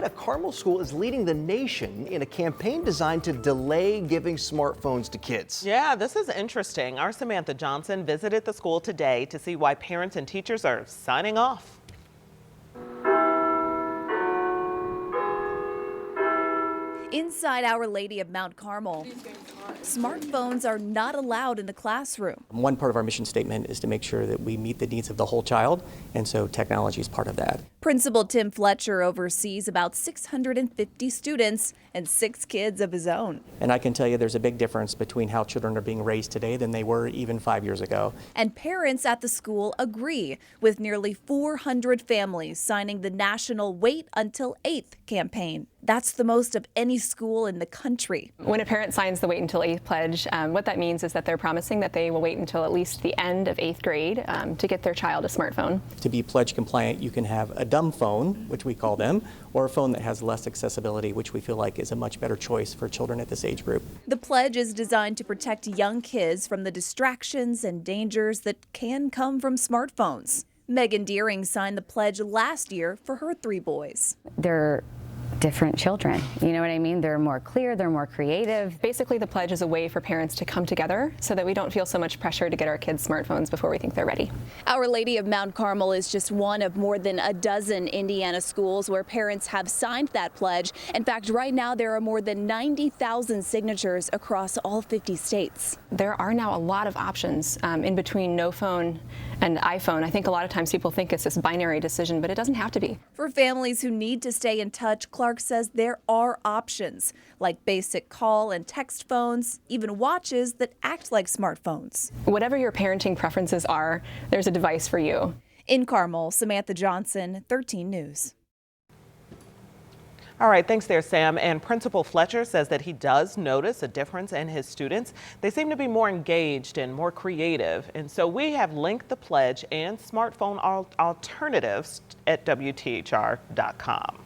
a Carmel school is leading the nation in a campaign designed to delay giving smartphones to kids. Yeah, this is interesting. Our Samantha Johnson visited the school today to see why parents and teachers are signing off. Inside Our Lady of Mount Carmel, smartphones are not allowed in the classroom. One part of our mission statement is to make sure that we meet the needs of the whole child, and so technology is part of that. Principal Tim Fletcher oversees about 650 students and 6 kids of his own. And I can tell you there's a big difference between how children are being raised today than they were even 5 years ago. And parents at the school agree, with nearly 400 families signing the national Wait Until 8th campaign. That's the most of any school in the country. When a parent signs the Wait Until 8th pledge, what that means is that they're promising that they will wait until at least the end of 8th grade to get their child a smartphone. To be pledge compliant, you can have a dumb phone, which we call them, or a phone that has less accessibility, which we feel like is a much better choice for children at this age group. The pledge is designed to protect young kids from the distractions and dangers that can come from smartphones. Megan Deering signed the pledge last year for her 3 boys. They're different children, you know what I mean? They're more clear, they're more creative. Basically, the pledge is a way for parents to come together so that we don't feel so much pressure to get our kids smartphones before we think they're ready. Our Lady of Mount Carmel is just one of more than a dozen Indiana schools where parents have signed that pledge. In fact, right now there are more than 90,000 signatures across all 50 states. There are now a lot of options in between no phone and iPhone. I think a lot of times people think it's this binary decision, but it doesn't have to be. For families who need to stay in touch, Clark says there are options, like basic call and text phones, even watches that act like smartphones. Whatever your parenting preferences are, there's a device for you. In Carmel, Samantha Johnson, 13 News. All right, thanks there, Sam. And Principal Fletcher says that he does notice a difference in his students. They seem to be more engaged and more creative. And so we have linked the pledge and smartphone alternatives at WTHR.com.